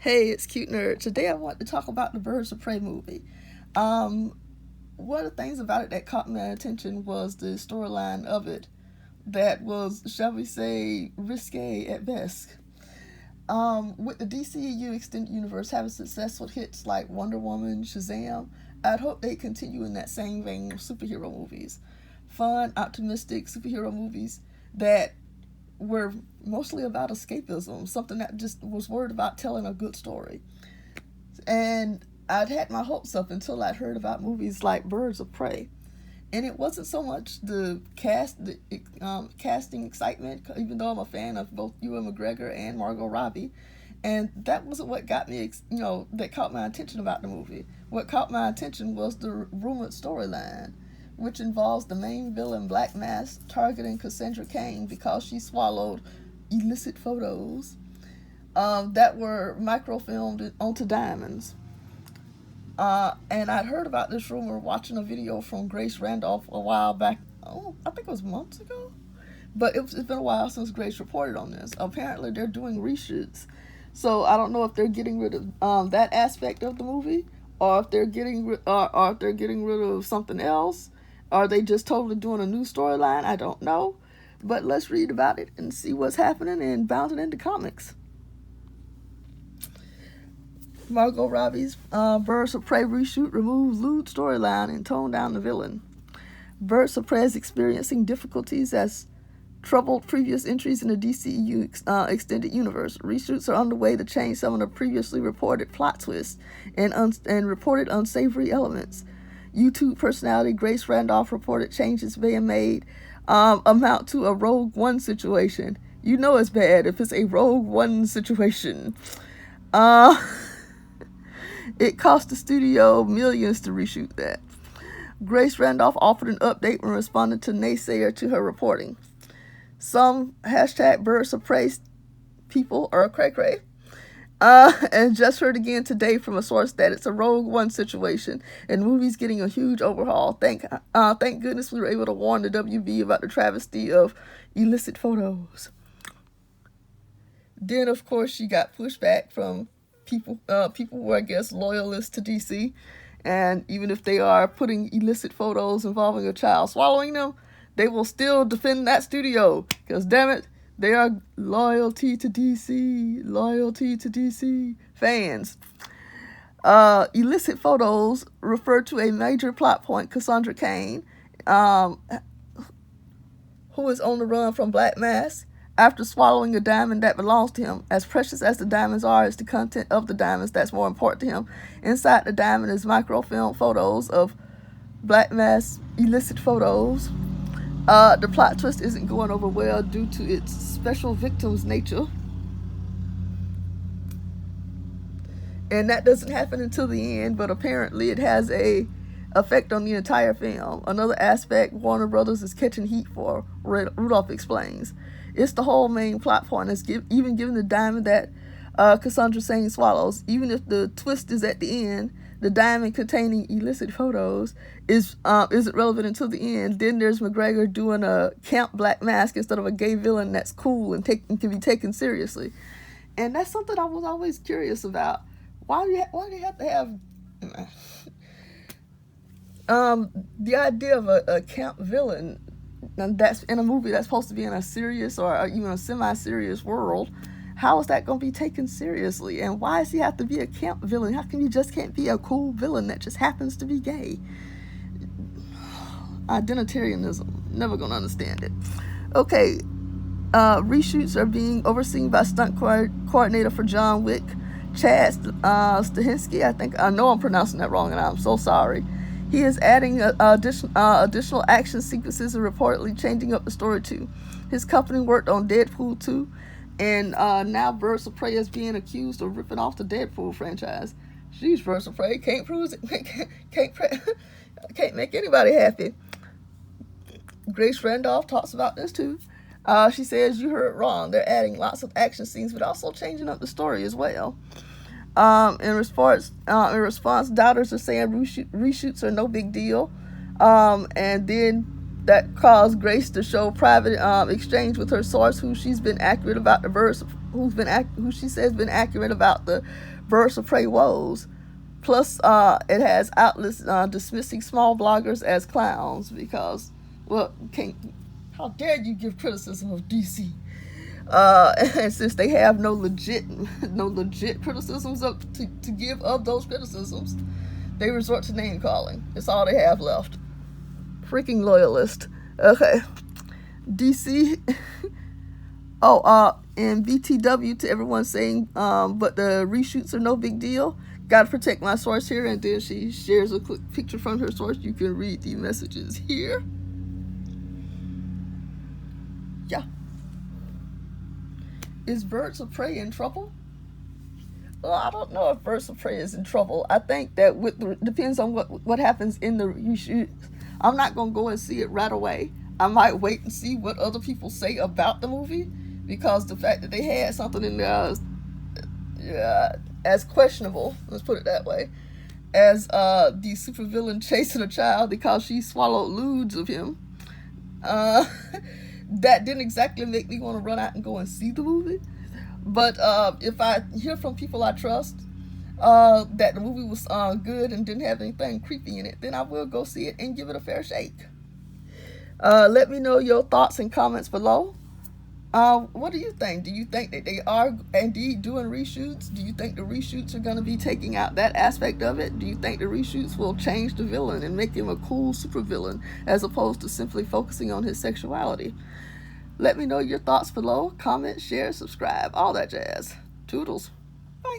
Hey, it's Cute Nerd. Today I want to talk about the Birds of Prey movie. Um, One of the things about it that caught my attention was the storyline of it that was, shall we say, risque at best. With the DCEU Extended Universe having successful hits like Wonder Woman, Shazam, I'd hope they continue in that same vein of superhero movies. Fun, optimistic superhero movies that were mostly about escapism, something that just was worried about telling a good story. And I'd had my hopes up until I'd heard about movies like Birds of Prey. And it wasn't so much the casting excitement, even though I'm a fan of both Ewan McGregor and Margot Robbie. And that wasn't what got me, that caught my attention about the movie. What caught my attention was the rumored storyline, which involves the main villain Black Mask targeting Cassandra Cain because she swallowed illicit photos that were microfilmed onto diamonds. And I'd heard about this rumor watching a video from Grace Randolph a while back. Oh, I think it was months ago. But it's been a while since Grace reported on this. Apparently, they're doing reshoots. So I don't know if they're getting rid of that aspect of the movie, or if they're or if they're getting rid of something else. Are they just totally doing a new storyline? I don't know. But let's read about it and see what's happening and bounce it into comics. Margot Robbie's Birds of Prey reshoot removes lewd storyline and toned down the villain. Birds of Prey is experiencing difficulties as troubled previous entries in the DCEU extended universe. Reshoots are underway to change some of the previously reported plot twists and reported unsavory elements. YouTube personality Grace Randolph reported changes being made amount to a Rogue One situation. You know it's bad if it's a Rogue One situation. It cost the studio millions to reshoot that. Grace Randolph offered an update when responding to naysayer to her reporting. Some hashtag Birds of Prey people are cray-cray. And just heard again today from a source that it's a Rogue One situation and the movie's getting a huge overhaul. Thank goodness we were able to warn the WB about the travesty of illicit photos. Then, of course, she got pushback from people who are, I guess, loyalists to DC. And even if they are putting illicit photos involving a child swallowing them, they will still defend that studio. Because, damn it, they are loyalty to DC fans. Illicit photos refer to a major plot point, Cassandra Cain, who is on the run from Black Mask after swallowing a diamond that belongs to him. As precious as the diamonds are, it's the content of the diamonds that's more important to him. Inside the diamond is microfilm photos of Black Mask illicit photos. The plot twist isn't going over well due to its special victim's nature. And that doesn't happen until the end, but apparently it has a effect on the entire film. Another aspect Warner Brothers is catching heat for, Rudolph explains. It's the whole main plot point. It's even given the diamond that Cassandra Cain swallows. Even if the twist is at the end, the diamond containing illicit photos isn't relevant until the end. Then there's McGregor doing a camp Black Mask instead of a gay villain that's cool and can be taken seriously. And that's something I was always curious about. Why do you have to have the idea of a camp villain that's in a movie that's supposed to be in a serious or even a semi-serious world? How is that going to be taken seriously? And why does he have to be a camp villain? How come you just can't be a cool villain that just happens to be gay? Identitarianism. Never going to understand it. Okay. Reshoots are being overseen by stunt coordinator for John Wick, Chad Stahelski. I know I'm pronouncing that wrong and I'm so sorry. He is adding additional action sequences and reportedly changing up the story too. His company worked on Deadpool 2, and now Birds of Prey is being accused of ripping off the Deadpool franchise. Jeez, Birds of Prey can't make anybody happy. Grace Randolph talks about this too. She says, you heard wrong. They're adding lots of action scenes, but also changing up the story as well. In response, doubters are saying reshoots are no big deal. And then that caused Grace to show private exchange with her source, who she's been accurate about the Birds who she says been accurate about the Birds of Prey woes. Plus, it has outlets dismissing small bloggers as clowns because, well, how dare you give criticism of DC? And since they have no legit criticisms to give of those criticisms, they resort to name calling. It's all they have left. Freaking loyalist. Okay, DC. And BTW to everyone saying, but the reshoots are no big deal. Gotta protect my source here, and then she shares a quick picture from her source. You can read the messages here. Yeah. Is Birds of Prey in trouble? Well, I don't know if Birds of Prey is in trouble. I think that depends on what happens in the reshoot. I'm not gonna go and see it right away. I might wait and see what other people say about the movie, because the fact that they had something in there as questionable, let's put it that way, as the supervillain chasing a child because she swallowed lewds of him, that didn't exactly make me want to run out and go and see the movie. But if I hear from people I trust that the movie was good and didn't have anything creepy in it, then I will go see it and give it a fair shake. Let me know your thoughts and comments below. What do you think? Do you think that they are indeed doing reshoots? Do you think the reshoots are going to be taking out that aspect of it? Do you think the reshoots will change the villain and make him a cool supervillain as opposed to simply focusing on his sexuality? Let me know your thoughts below. Comment, share, subscribe, all that jazz. Toodles. Bye.